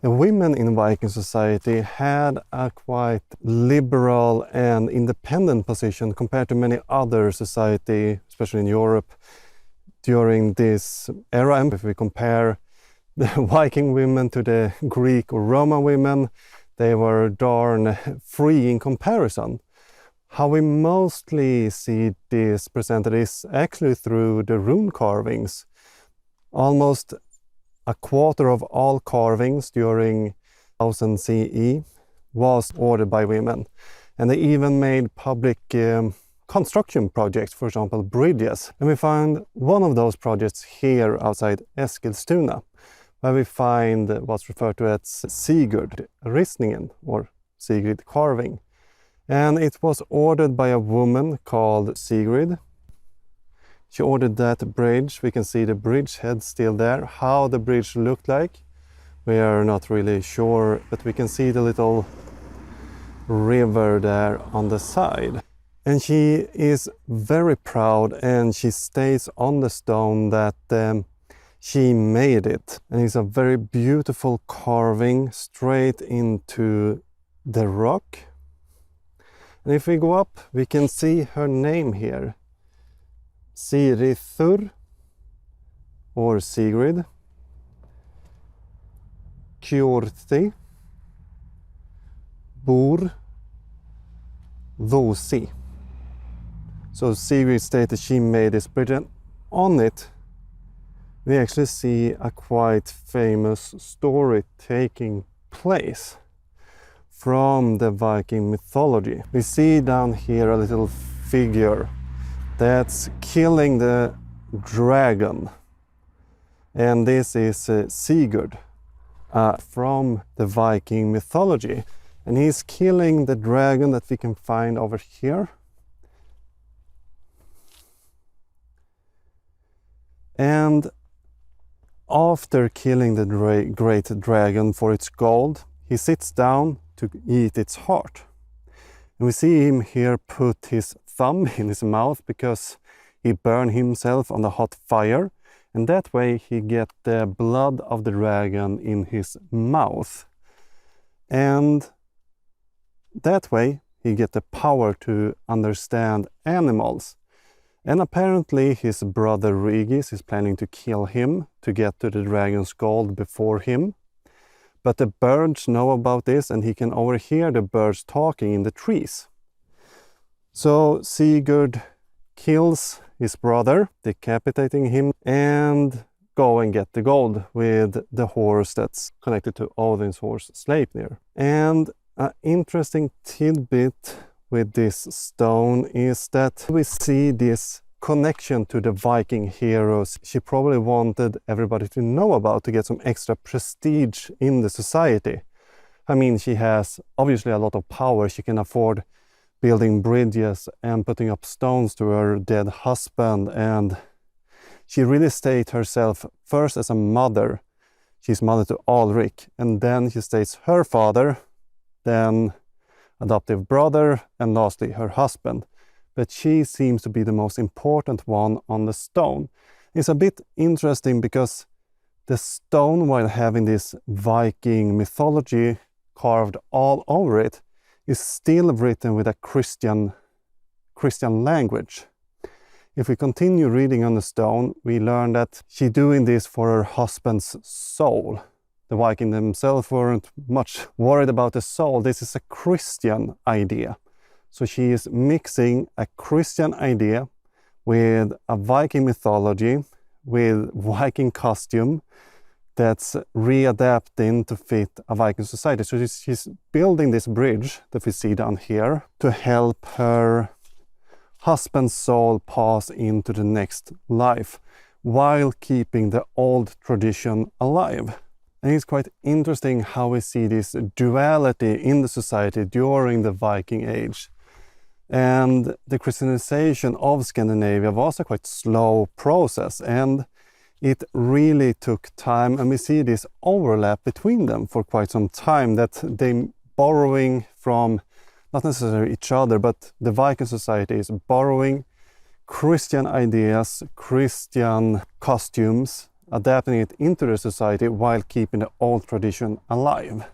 The women in Viking society had a quite liberal and independent position compared to many other society, especially in Europe, during this era. And if we compare the Viking women to the Greek or Roman women, they were darn free in comparison. How we mostly see this presented is actually through the rune carvings. Almost a quarter of all carvings during 1000 CE was ordered by women. And they even made public construction projects, for example, bridges. And we found one of those projects here outside Eskilstuna, where we find what's referred to as Sigurd ristningen, or Sigurd carving. And it was ordered by a woman called Sigurd. She ordered that bridge. We can see the bridge head still there. How the bridge looked like, we are not really sure, but we can see the little river there on the side. And she is very proud, and she states on the stone that she made it. And it's a very beautiful carving straight into the rock. And if we go up, we can see her name here. Sigurd, or Sigrid, Kjorti, Bor, Vosi. So Sigrid stated she made this bridge, and on it we actually see a quite famous story taking place from the Viking mythology. We see down here a little figure that's killing the dragon. And this is Sigurd from the Viking mythology. And he's killing the dragon that we can find over here. And after killing the great dragon for its gold, he sits down to eat its heart. And we see him here put his thumb in his mouth because he burned himself on the hot fire, and that way he get the blood of the dragon in his mouth, and that way he get the power to understand animals. And apparently his brother Regis is planning to kill him to get to the dragon's gold before him. But the birds know about this, and he can overhear the birds talking in the trees. So Sigurd kills his brother, decapitating him, and go and get the gold with the horse that's connected to Odin's horse Sleipnir. And an interesting tidbit with this stone is that we see this connection to the Viking heroes she probably wanted everybody to know about to get some extra prestige in the society. I mean, she has obviously a lot of power. She can afford building bridges and putting up stones to her dead husband, and she really states herself first as a mother. She's mother to Ulrich, and then she states her father, then adoptive brother, and lastly her husband. But she seems to be the most important one on the stone. It's a bit interesting because the stone, while having this Viking mythology carved all over it, is still written with a Christian language. If we continue reading on the stone, we learn that she's doing this for her husband's soul. The Vikings themselves weren't much worried about the soul. This is a Christian idea. So she is mixing a Christian idea with a Viking mythology, with Viking costume, that's readapting to fit a Viking society. So she's building this bridge that we see down here to help her husband's soul pass into the next life while keeping the old tradition alive. And it's quite interesting how we see this duality in the society during the Viking Age. And the Christianization of Scandinavia was a quite slow process, and it really took time, and we see this overlap between them for quite some time, that they borrowing from not necessarily each other, but the Viking society is borrowing Christian ideas, Christian costumes, adapting it into the society while keeping the old tradition alive.